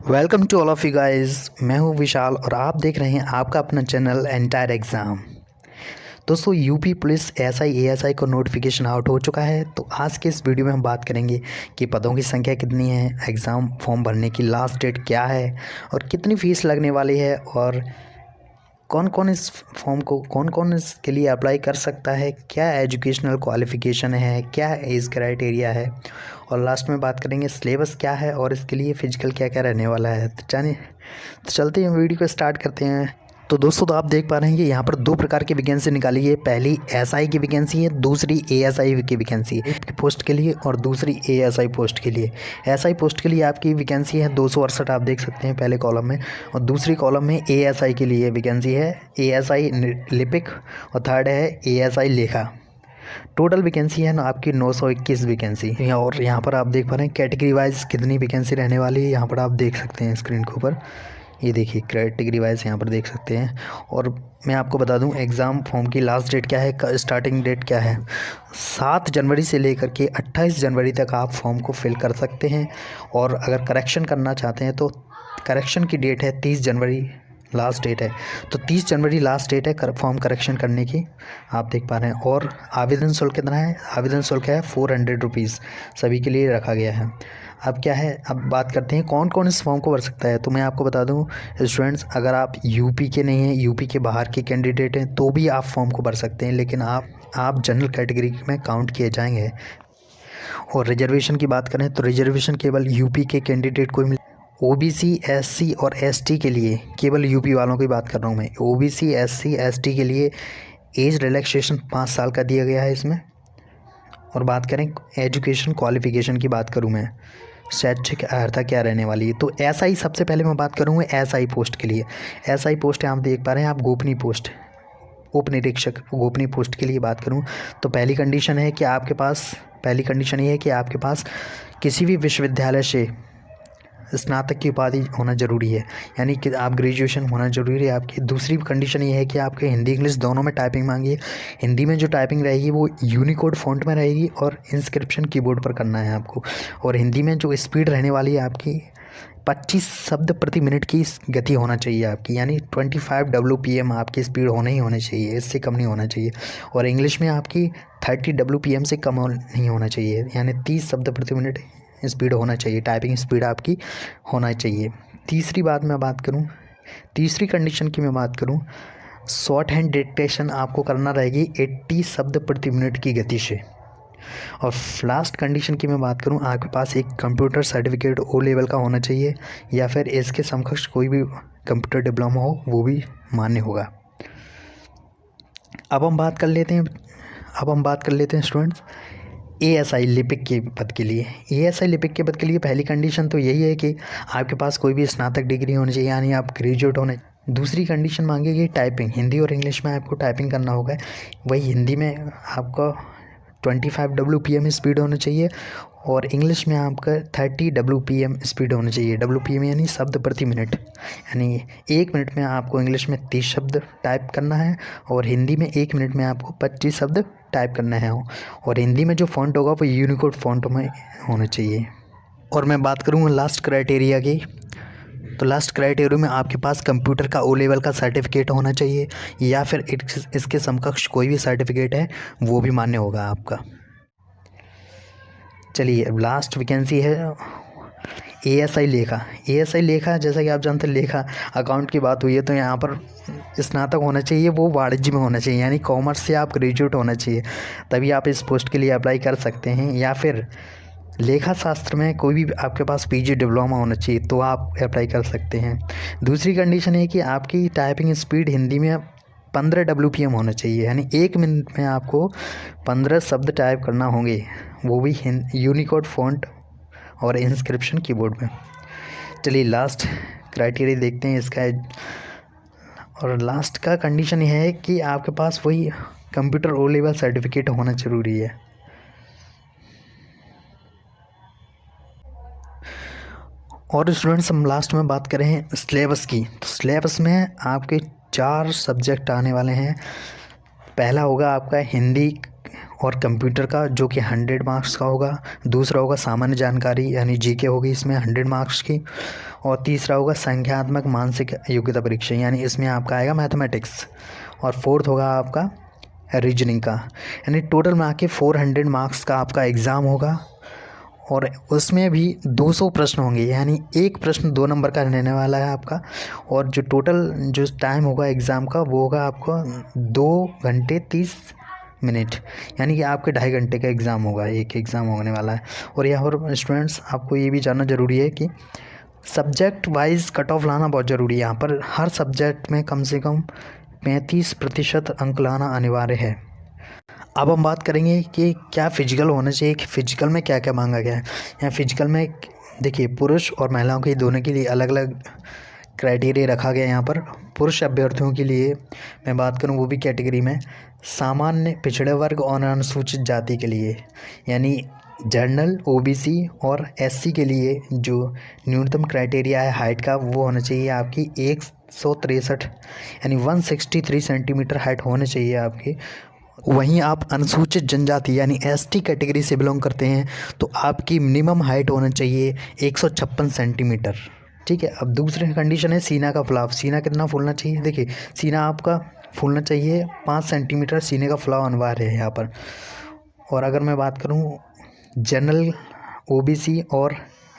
Welcome to all of you guys. मैं हूं विशाल और आप देख रहे हैं आपका अपना चैनल एंटायर एग्ज़ाम। दोस्तों यूपी पुलिस एसआई एएसआई को नोटिफिकेशन आउट हो चुका है। तो आज के इस वीडियो में हम बात करेंगे कि पदों की संख्या कितनी है, एग्ज़ाम फॉर्म भरने की लास्ट डेट क्या है और कितनी फ़ीस लगने वाली है और कौन कौन इसके लिए अप्लाई कर सकता है, क्या एजुकेशनल क्वालिफ़िकेशन है, क्या एज क्राइटेरिया है और लास्ट में बात करेंगे सिलेबस क्या है और इसके लिए फ़िज़िकल क्या क्या रहने वाला है। तो चलते हैं वीडियो को स्टार्ट करते हैं। तो दोस्तों आप देख पा रहे हैं कि यहाँ पर दो प्रकार की वैकेंसी निकाली है। पहली एसआई की वैकेंसी है, दूसरी एएसआई की वैकेंसी है की पोस्ट के लिए और दूसरी एएसआई पोस्ट के लिए। एसआई पोस्ट के लिए आपकी वैकेंसी है 268, आप देख सकते हैं पहले कॉलम में, और दूसरी कॉलम में एएसआई के लिए वैकेंसी है एएसआई लिपिक और थर्ड है एएसआई लेखा। टोटल वैकेंसी है ना आपकी 921 वैकेंसी। और यहाँ पर आप देख पा रहे हैं कैटेगरी वाइज कितनी वैकेंसी रहने वाली है। यहाँ पर आप देख सकते हैं स्क्रीन के ऊपर, ये देखिए कैटेगरी वाइज यहाँ पर देख सकते हैं। और मैं आपको बता दूं एग्ज़ाम फॉर्म की लास्ट डेट क्या है, स्टार्टिंग डेट क्या है। 7 जनवरी से लेकर के 28 जनवरी तक आप फॉर्म को फिल कर सकते हैं। और अगर करेक्शन करना चाहते हैं तो करेक्शन की डेट है 30 जनवरी लास्ट डेट है। तो 30 जनवरी लास्ट डेट है फॉर्म करेक्शन करने की, आप देख पा रहे हैं। और आवेदन शुल्क कितना है, आवेदन शुल्क है 400 रुपीज़, सभी के लिए रखा गया है। अब क्या है, अब बात करते हैं कौन कौन इस फॉर्म को भर सकता है। तो मैं आपको बता दूं स्टूडेंट्स, अगर आप यूपी के नहीं हैं, यूपी के बाहर के कैंडिडेट हैं तो भी आप फॉर्म को भर सकते हैं, लेकिन आप जनरल कैटेगरी में काउंट किए जाएंगे। और रिजर्वेशन की बात करें तो रिजर्वेशन केवल यूपी के कैंडिडेट को मिल, ओबीसी एससी और एसटी के लिए, केवल यूपी वालों की बात कर रहा हूँ मैं, ओबीसी एससी एसटी के लिए एज रिलैक्सेशन 5 साल का दिया गया है इसमें। और बात करें एजुकेशन क्वालिफ़िकेशन की बात करूँ मैं, शैक्षिक अर्हता क्या रहने वाली है। तो एसआई सबसे पहले मैं बात करूँगा एसआई पोस्ट के लिए। एसआई पोस्ट है, आप देख पा रहे हैं, आप गोपनीय पोस्ट, उप निरीक्षक गोपनीय पोस्ट के लिए बात करूं तो पहली कंडीशन है कि पहली कंडीशन ये है कि आपके पास किसी भी विश्वविद्यालय से स्नातक की उपाधि होना ज़रूरी है, यानी कि आप ग्रेजुएशन होना ज़रूरी है आपकी। दूसरी कंडीशन ये है कि आपके हिंदी इंग्लिश दोनों में टाइपिंग मांगी है। हिंदी में जो टाइपिंग रहेगी वो यूनिकोड फ़ॉन्ट में रहेगी और इंस्क्रिप्शन कीबोर्ड पर करना है आपको। और हिंदी में जो स्पीड रहने वाली है आपकी 25 शब्द प्रति मिनट की गति होना चाहिए आपकी, यानी 25 WPM आपकी स्पीड होनी चाहिए, इससे कम नहीं होना चाहिए। और इंग्लिश में आपकी 30 WPM से कम नहीं होना चाहिए, यानी 30 शब्द प्रति मिनट स्पीड होना चाहिए, टाइपिंग स्पीड आपकी होना चाहिए। तीसरी कंडीशन की मैं बात करूं, शॉर्ट हैंड डिक्टेशन आपको करना रहेगी 80 शब्द प्रति मिनट की गति से। और लास्ट कंडीशन की मैं बात करूं, आपके पास एक कंप्यूटर सर्टिफिकेट ओ लेवल का होना चाहिए या फिर इसके समकक्ष कोई भी कंप्यूटर डिप्लोमा हो, वो भी मान्य होगा। अब हम बात कर लेते हैं स्टूडेंट्स एएसआई लिपिक के पद के लिए। एएसआई लिपिक के पद के लिए पहली कंडीशन तो यही है कि आपके पास कोई भी स्नातक डिग्री होनी चाहिए, यानी आप ग्रेजुएट होने। दूसरी कंडीशन मांगेगी टाइपिंग, हिंदी और इंग्लिश में आपको टाइपिंग करना होगा। वही हिंदी में आपका 25 WPM स्पीड होनी चाहिए और इंग्लिश में आपका 30 WPM स्पीड होनी चाहिए। WPM यानी शब्द प्रति मिनट, यानी 1 मिनट में आपको इंग्लिश में 30 शब्द टाइप करना है और हिंदी में 1 मिनट में आपको 25 शब्द टाइप करना है। और हिंदी में जो फ़ॉन्ट होगा वो यूनिकोड फ़ॉन्ट में होना चाहिए। और मैं बात करूँगा लास्ट क्राइटेरिया की, तो लास्ट क्राइटेरिया में आपके पास कंप्यूटर का ओ लेवल का सर्टिफिकेट होना चाहिए या फिर इसके समकक्ष कोई भी सर्टिफिकेट है वो भी मान्य होगा आपका। चलिए अब लास्ट वैकेंसी है एएसआई लेखा। एएसआई लेखा, जैसा कि आप जानते हैं लेखा अकाउंट की बात हुई है तो यहाँ पर स्नातक होना चाहिए, वो वाणिज्य में होना चाहिए, यानी कॉमर्स से आप ग्रेजुएट होना चाहिए, तभी आप इस पोस्ट के लिए अप्लाई कर सकते हैं। या फिर लेखा शास्त्र में कोई भी आपके पास पीजी डिप्लोमा होना चाहिए तो आप अप्लाई कर सकते हैं। दूसरी कंडीशन है कि आपकी टाइपिंग स्पीड हिंदी में 15 WPM होना चाहिए, यानी 1 मिनट में आपको 15 शब्द टाइप करना होंगे, वो भी यूनिकोड फ़ॉन्ट और इंस्क्रिप्शन कीबोर्ड में। चलिए लास्ट क्राइटेरिया देखते हैं इसका। और लास्ट का कंडीशन यह है कि आपके पास वही कंप्यूटर ओ लेवल सर्टिफिकेट होना ज़रूरी है। और स्टूडेंट्स हम लास्ट में बात करें सिलेबस की, तो सिलेबस में आपके 4 सब्जेक्ट आने वाले हैं। पहला होगा आपका हिंदी और कंप्यूटर का, जो कि 100 मार्क्स का होगा। दूसरा होगा सामान्य जानकारी, यानी जीके होगी इसमें 100 मार्क्स की। और तीसरा होगा संख्यात्मक मानसिक योग्यता परीक्षा, यानी इसमें आपका आएगा मैथमेटिक्स। और फोर्थ होगा आपका रीजनिंग का। यानी टोटल में आके 400 मार्क्स का आपका एग्ज़ाम होगा और उसमें भी 200 प्रश्न होंगे, यानी एक प्रश्न 2 नंबर का रहने वाला है आपका। और जो टोटल जो टाइम होगा एग्ज़ाम का वो होगा आपका 2 घंटे 30 मिनट, यानी कि आपके 2.5 घंटे का एग्ज़ाम होगा, एक एग्ज़ाम होने वाला है। और यहाँ पर स्टूडेंट्स आपको ये भी जानना ज़रूरी है कि सब्जेक्ट वाइज कट ऑफ लाना बहुत ज़रूरी है। यहाँ पर हर सब्जेक्ट में कम से कम 35% अंक लाना अनिवार्य है। अब हम बात करेंगे कि क्या फ़िजिकल होना चाहिए, कि फ़िजिकल में क्या क्या मांगा गया है। यहाँ फ़िजिकल में देखिए पुरुष और महिलाओं के दोनों के लिए अलग अलग क्राइटेरिया रखा गया है। यहाँ पर पुरुष अभ्यर्थियों के लिए मैं बात करूँ वो भी कैटेगरी में सामान्य पिछड़े वर्ग और अनुसूचित जाति के लिए, यानी जनरल OBC और SC के लिए जो न्यूनतम क्राइटेरिया है हाइट का वो होना चाहिए आपकी 163 यानी 163 सेंटीमीटर हाइट होनी चाहिए आपकी। वहीं आप अनुसूचित जनजाति यानी ST कैटेगरी से बिलोंग करते हैं तो आपकी मिनिमम हाइट होना चाहिए 156 सेंटीमीटर। ठीक है। अब दूसरी कंडीशन है सीना का फुलाव। सीना कितना फूलना चाहिए, देखिए सीना आपका फूलना चाहिए 5 सेंटीमीटर, सीने का फुलाव अनिवार्य है यहाँ पर। और अगर मैं बात करूँ जनरल OBC और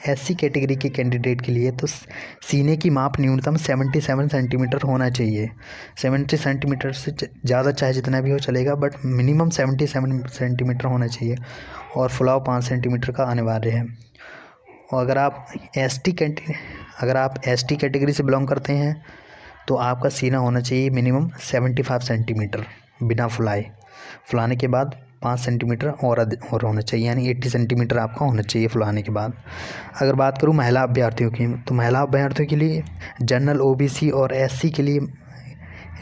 SC कैटेगरी के कैंडिडेट के लिए तो सीने की माप न्यूनतम 77 सेंटीमीटर होना चाहिए। 70 सेंटीमीटर से ज़्यादा चाहे जितना भी हो चलेगा, बट मिनिमम 77 सेंटीमीटर होना चाहिए। और फुलाव 5 सेंटीमीटर का अनिवार्य है। और अगर आप ST कैटेगरी से बिलोंग करते हैं तो आपका सीना होना चाहिए मिनिमम 75 सेंटीमीटर बिना फुलाने के बाद 5 सेंटीमीटर और होना चाहिए, यानी 80 सेंटीमीटर आपका होना चाहिए फुलाने के बाद। अगर बात करूं महिला अभ्यर्थियों की तो महिला अभ्यर्थियों के लिए जनरल OBC और SC के लिए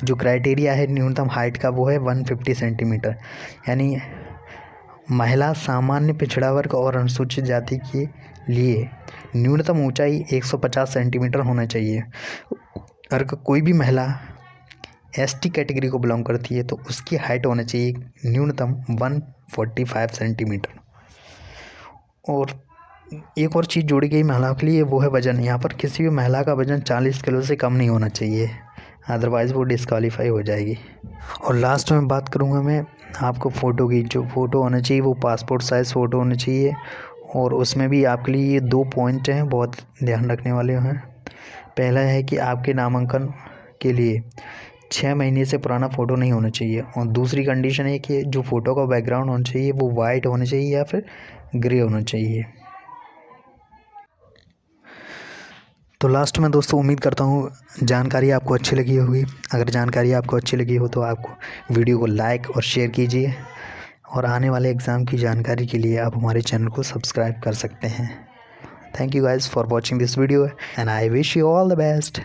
जो क्राइटेरिया है न्यूनतम हाइट का वो है 150 सेंटीमीटर, यानी महिला सामान्य पिछड़ा वर्ग और अनुसूचित जाति के लिए न्यूनतम ऊंचाई 150 सेंटीमीटर होना चाहिए। अगर कोई भी महिला ST कैटेगरी को बिलोंग करती है तो उसकी हाइट होना चाहिए न्यूनतम 145 सेंटीमीटर। और एक और चीज़ जोड़ी गई महिलाओं के लिए वो है वज़न। यहाँ पर किसी भी महिला का वज़न 40 किलो से कम नहीं होना चाहिए, अदरवाइज़ वो डिस्क्वालीफाई हो जाएगी। और लास्ट में बात करूँगा मैं आपको फ़ोटो की। जो फ़ोटो होना चाहिए वो पासपोर्ट साइज़ फ़ोटो होनी चाहिए। और उसमें भी आपके लिए ये 2 पॉइंट हैं बहुत ध्यान रखने वाले हैं। पहला है कि आपके नामांकन के लिए 6 महीने से पुराना फ़ोटो नहीं होना चाहिए। और दूसरी कंडीशन है कि जो फ़ोटो का बैकग्राउंड होना चाहिए वो वाइट होना चाहिए या फिर ग्रे होना चाहिए। तो लास्ट में दोस्तों उम्मीद करता हूँ जानकारी आपको अच्छी लगी होगी। अगर जानकारी आपको अच्छी लगी हो तो आपको वीडियो को लाइक और शेयर कीजिए। और आने वाले एग्ज़ाम की जानकारी के लिए आप हमारे चैनल को सब्सक्राइब कर सकते हैं। Thank you guys for watching this video and I wish you all the best.